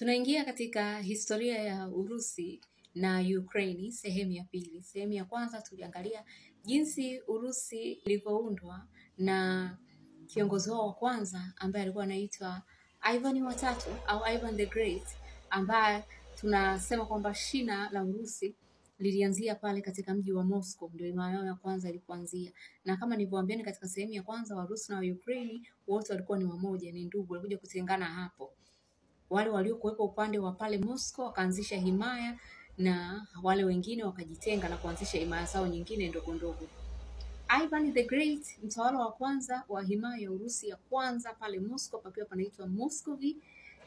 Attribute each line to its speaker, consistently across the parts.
Speaker 1: Tunaingia katika historia ya Urusi na Ukraine sehemu ya pili. Sehemu ya kwanza tuliangalia jinsi Urusi ilivyoundwa na kiongozi wao wa kwanza ambaye alikuwa anaitwa Ivan wa tatu au Ivan the Great, ambaye tunasema kwamba shina la Urusi lilianzia pale katika mji wa Moscow, ndio imani yao ya kwanza ilipoanzia. Na kama nilivyowaambia katika sehemu ya kwanza, Warusi na Ukraine wote walikuwa ni wamoja, ni ndugu, walikuja kutengana hapo. Wale waliokuwepo upande wa pale Moscow wakaanzisha himaya na wale wengine wakajitenga na kuanzisha himaya zao nyingine ndogo ndogo. Ivan the Great, mtawala wa kwanza wa himaya ya Urusi ya kwanza pale Moscow, pakiwa panaitwa Moscovy,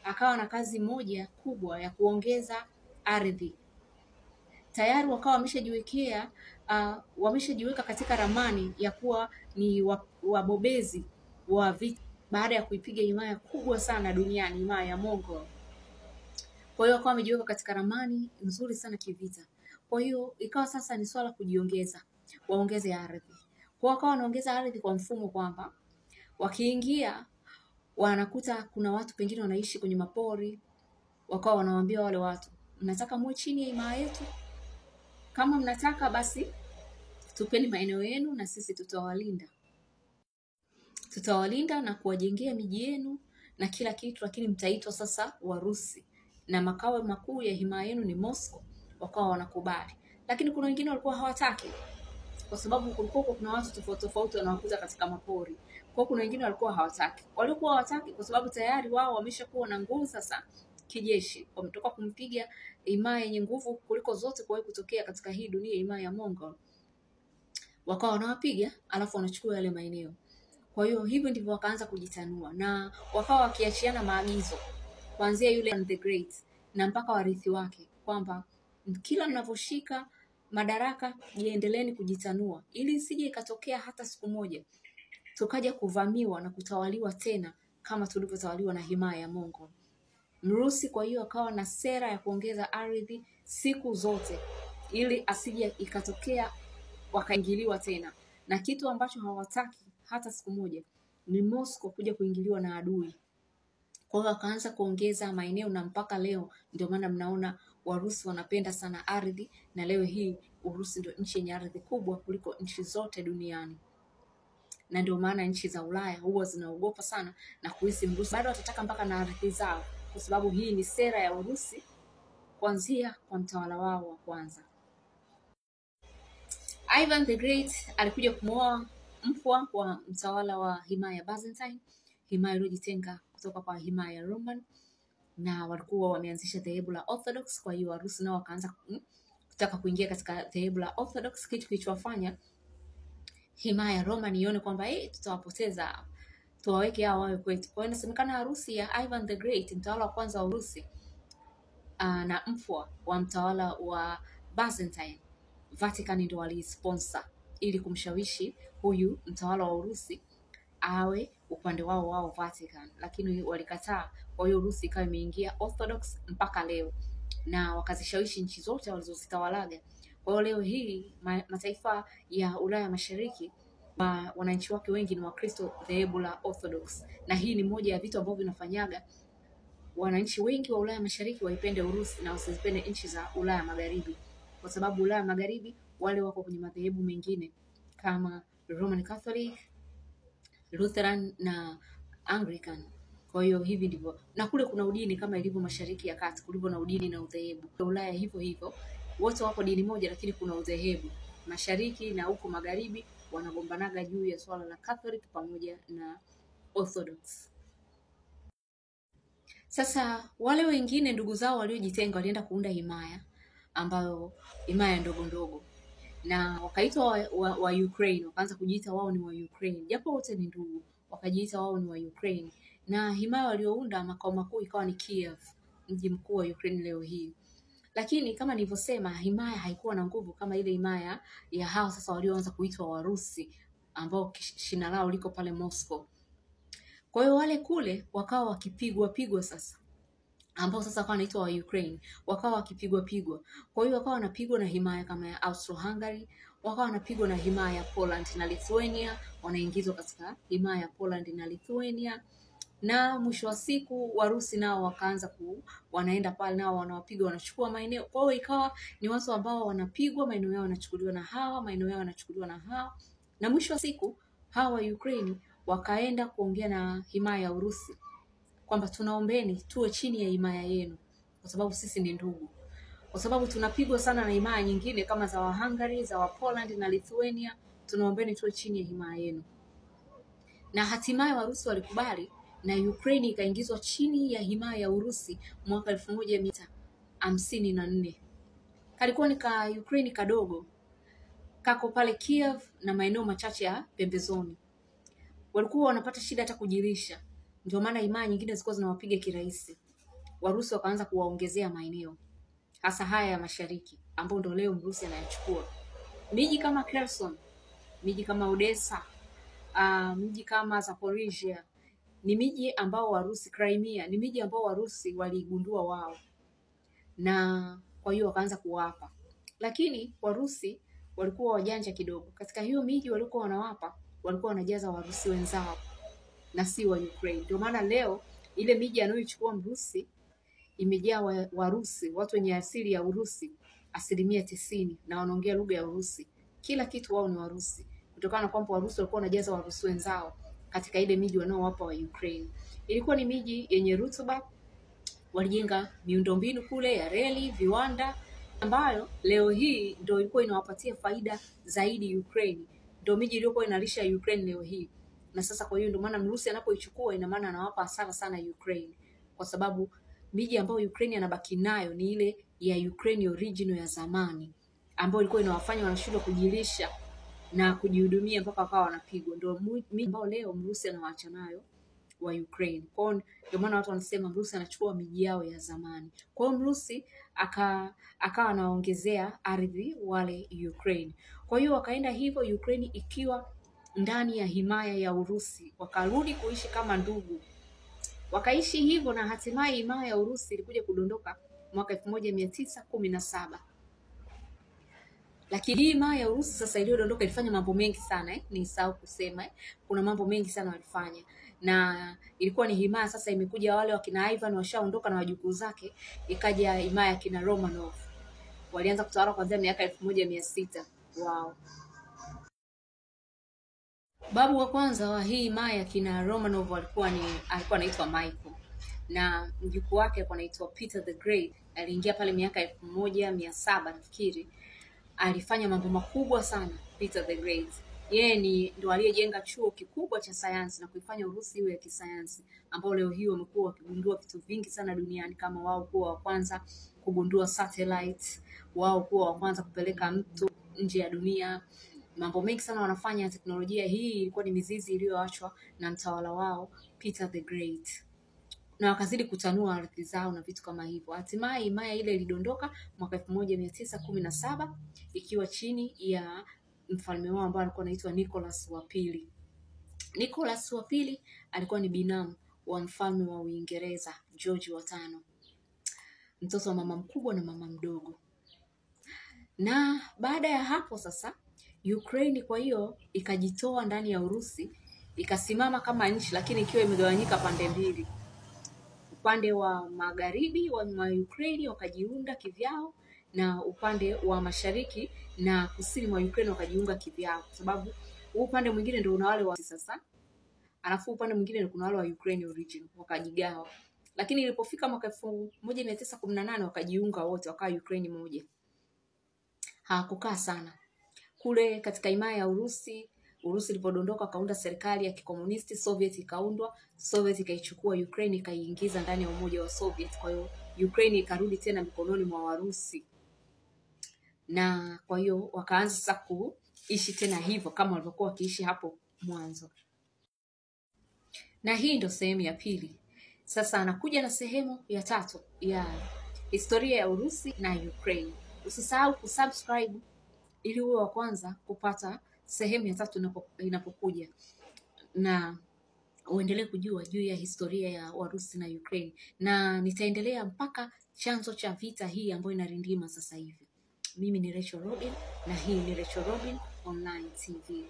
Speaker 1: akawa na kazi moja kubwa ya kuongeza ardhi. Tayari wakawa wameshajiweka katika ramani ya kuwa ni wabobezi wa vita baada ya kuipiga himaya kubwa sana duniani, himaya ya Mongol. Kwa hiyo wakawa wamejiweka katika ramani nzuri sana kivita. Kwa hiyo ikawa sasa ni swala kujiongeza, waongeze ardhi. Kwa hiyo wakawa wanaongeza ardhi kwa mfumo kwamba wakiingia wanakuta kuna watu pengine wanaishi kwenye mapori, wakawa wanawaambia wale watu, mnataka muwe chini ya himaya yetu? Kama mnataka basi tupeni maeneo yenu na sisi tutawalinda na kuwajengea miji yenu na kila kitu, lakini mtaitwa sasa Warusi na makao makuu ya himaya yenu ni Moscow. Wakawa wanakubali, lakini kuna wengine walikuwa hawataki, kwa sababu kulikuwa kuna watu tofauti tofauti wanaokuja katika mapori. Kwa kuna wengine walikuwa hawataki, kwa sababu tayari wao wameshakuwa na nguvu sasa kijeshi, wametoka kumpiga himaya yenye nguvu kuliko zote kuwahi kutokea katika hii dunia, himaya ya Mongol. Wakawa wanawapiga alafu wanachukua yale maeneo. Kwa hiyo hivyo ndivyo wakaanza kujitanua na wakawa wakiachiana maagizo kuanzia yule the Great na mpaka warithi wake, kwamba kila mnavoshika madaraka jiendeleeni kujitanua, ili isije ikatokea hata siku moja tukaja kuvamiwa na kutawaliwa tena kama tulivyotawaliwa na himaya ya Mongol. Mrusi kwa hiyo akawa na sera ya kuongeza ardhi siku zote, ili asije ikatokea wakaingiliwa tena, na kitu ambacho hawataki hata siku moja ni Moscow kuja kuingiliwa na adui. Kwa hiyo wakaanza kuongeza maeneo, na mpaka leo ndio maana mnaona Warusi wanapenda sana ardhi, na leo hii Urusi ndio nchi yenye ardhi kubwa kuliko nchi zote duniani. Na ndio maana nchi za Ulaya huwa zinaogopa sana na kuhisi Mrusi bado watataka mpaka na ardhi zao, kwa sababu hii ni sera ya Urusi kuanzia kwa mtawala wao wa kwanza. Ivan the Great alikuja kumwoa mpwa wa mtawala wa himaya Byzantine, himaya iliyojitenga kutoka kwa himaya ya Roman, na walikuwa wameanzisha dhehebu la Orthodox. Kwa hiyo Warusi nao wakaanza kutaka kuingia katika dhehebu la Orthodox, kitu kilichowafanya himaya ya Roman ione kwamba tutawapoteza, tuwaweke hao wawe kwetu. Kwa hiyo inasemekana harusi ya Ivan the Great, mtawala wa kwanza wa Urusi, na mpwa wa mtawala wa Byzantine, Vatican ndio walisponsor ili kumshawishi huyu mtawala wa Urusi awe upande wao Vatican, lakini walikataa. Kwa hiyo Urusi ikawa imeingia Orthodox mpaka leo, na wakazishawishi nchi zote walizozitawalaga. Kwa hiyo leo hii mataifa ya Ulaya Mashariki wananchi wake wengi ni Wakristo dhehebu la Orthodox, na hii ni moja ya vitu ambavyo vinafanyaga wananchi wengi wa Ulaya Mashariki waipende Urusi na wasizipende nchi za Ulaya Magharibi, kwa sababu Ulaya Magharibi wale wako kwenye madhehebu mengine kama Roman Catholic, Lutheran na Anglican. Kwa hiyo hivi ndivyo, na kule kuna udini kama ilivyo Mashariki ya Kati kulivyo na udini na udhehebu. Ulaya hivyo hivyo, wote wako dini moja lakini kuna udhehebu. Mashariki na huko Magharibi wanagombanaga juu ya swala la Catholic pamoja na Orthodox. Sasa wale wengine ndugu zao waliojitenga walienda kuunda himaya, ambayo himaya ndogo ndogo, na wakaitwa wa Ukraine, wakaanza kujiita wao ni wa Ukraine, japo wote ni ndugu, wakajiita wao ni wa Ukraine. Na himaya waliounda makao makuu ikawa ni Kiev, mji mkuu wa Ukraine leo hii. Lakini kama nilivyosema, himaya haikuwa na nguvu kama ile himaya ya hao sasa walioanza kuitwa Warusi, ambao shina lao liko pale Moscow. Kwa hiyo wale kule wakawa wakipigwa sasa, ambao sasa wakawa wanaitwa wa Ukraine, wakawa wakipigwa. Kwa hiyo wakawa wanapigwa na himaya kama ya Austro-Hungary, wakawa wanapigwa na himaya ya Poland na Lithuania, wanaingizwa katika himaya ya Poland na Lithuania, na mwisho wa siku Warusi nao wakaanza wanaenda pale nao wanawapiga, wanachukua maeneo. Kwa hiyo ikawa ni watu ambao wanapigwa, maeneo yao yanachukuliwa na hawa, maeneo yao yanachukuliwa na hawa, na mwisho wa siku hawa Ukraine wakaenda kuongea na himaya ya Urusi kwamba tunaombeni tuwe chini ya himaya yenu, kwa sababu sisi ni ndugu, kwa sababu tunapigwa sana na himaya nyingine kama za Hungary, za Poland na Lithuania, tunaombeni tuwe chini ya himaya yenu. Na hatimaye Warusi walikubali na Ukraine ikaingizwa chini ya himaya ya Urusi mwaka 1954. Kalikuwa ni ka Ukraine kadogo, kako pale Kiev na maeneo machache ya pembezoni. Walikuwa wanapata shida hata kujilisha, ndio maana himaya nyingine zilikuwa zinawapiga kirahisi. Warusi wakaanza kuwaongezea maeneo, hasa haya ya mashariki ambao ndio leo Mrusi anayachukua. Miji kama Kherson, miji kama Odessa, miji kama Zaporizhia ni miji ambao Warusi, Crimea ni miji ambao Warusi waligundua wao, na kwa hiyo wakaanza kuwapa. Lakini Warusi walikuwa wajanja kidogo. Katika hiyo miji walikuwa wanawapa, walikuwa wanajaza Warusi wenzao na si wa Ukraine. Ndio maana leo ile miji anayoichukua Mrusi imejaa Warusi, watu wenye asili ya Urusi 90%, na wanaongea lugha ya Urusi. Kila kitu wao ni Warusi, kutokana na kwamba Warusi walikuwa wanajaza Warusi wenzao katika ile miji wanaowapa wa Ukraine. Ilikuwa ni miji yenye rutuba, walijenga miundombinu kule ya reli, viwanda, ambayo leo hii ndio ilikuwa inawapatia faida zaidi Ukraine. Ndio miji iliyokuwa inalisha Ukraine leo hii. Na sasa kwa hiyo ndio maana Mrusi anapoichukua ina maana anawapa hasara sana Ukraine, kwa sababu miji ambayo Ukraine anabaki nayo ni ile ya Ukraine original ya zamani, ambayo ilikuwa inawafanya wanashindwa kujilisha na kujihudumia mpaka wakawa wanapigwa. Ndio miji ambayo leo Mrusi anawaacha nayo wa Ukraine. Kwa hiyo ndio maana watu wanasema Mrusi anachukua miji yao ya zamani. Kwa hiyo Mrusi akawa anaongezea ardhi wale Ukraine. Kwa hiyo wakaenda hivyo, Ukraine ikiwa ndani ya himaya ya Urusi, wakarudi kuishi kama ndugu. Wakaishi hivyo, na hatimaye himaya ya Urusi ilikuja kudondoka mwaka 1917. Lakini hii himaya ya Urusi sasa iliyodondoka ilifanya mambo mengi sana, nisahau kusema, kuna mambo mengi sana walifanya. Na ilikuwa ni himaya sasa imekuja wale wakina Ivan washaondoka na wajukuu zake, ikaja himaya ya kina Romanov. Walianza kutawala kuanzia miaka 1600. Wow. Babu wa kwanza wa hii himaya kina Romanov alikuwa anaitwa Michael, na mjukuu wake alikuwa anaitwa Peter the Great. Aliingia pale miaka 1700 nafikiri. Alifanya mambo makubwa sana Peter the Great. Yeye ndio aliyejenga chuo kikubwa cha sayansi na kuifanya Urusi iwe ya kisayansi, ambao leo hii wamekuwa wakigundua vitu vingi sana duniani, kama wao kuwa wa kwanza kugundua satellite, wao kuwa wa kwanza kupeleka mtu nje ya dunia. Mambo mengi sana wanafanya. Teknolojia hii ilikuwa ni mizizi iliyoachwa na mtawala wao Peter the Great, na wakazidi kutanua ardhi zao na vitu kama hivyo. Hatimaye himaya ile ilidondoka mwaka 1917 ikiwa chini ya mfalme wao ambaye alikuwa anaitwa Nicholas wa pili. Nicholas wa pili alikuwa ni binamu wa mfalme wa Uingereza George wa 5, mtoto wa mama mkubwa na mama mdogo. Na baada ya hapo sasa Ukraine kwa hiyo ikajitoa ndani ya Urusi, ikasimama kama nchi, lakini ikiwa imegawanyika pande mbili. Upande wa magharibi wa Ukraine wakajiunda kivyao, na upande wa mashariki na kusini mwa Ukraine wakajiunga kivyao, kwa sababu upande mwingine ndio una wale wa sasa, alafu upande mwingine ndio kuna wale wa Ukraine original, wakajigawa. Lakini ilipofika mwaka 1918 wakajiunga wote, wakawa Ukraine moja. Hakukaa sana kule katika himaya ya Urusi. Urusi ilipodondoka kaunda serikali ya kikomunisti, Soviet ikaundwa. Soviet ikaichukua Ukraine ikaiingiza ndani ya umoja wa Soviet. Kwa hiyo Ukraine ikarudi tena mikononi mwa Warusi, na kwa hiyo wakaanza sasa kuishi tena hivyo kama walivyokuwa wakiishi hapo mwanzo. Na hii ndio sehemu ya pili. Sasa anakuja na sehemu ya tatu ya historia ya Urusi na Ukraine. Usisahau kusubscribe ili uwe wa kwanza kupata sehemu ya tatu inapokuja, na uendelee kujua juu ya historia ya Warusi na Ukraine, na nitaendelea mpaka chanzo cha vita hii ambayo inarindima sasa hivi. Mimi ni Rachel Robin na hii ni Rachel Robin Online TV.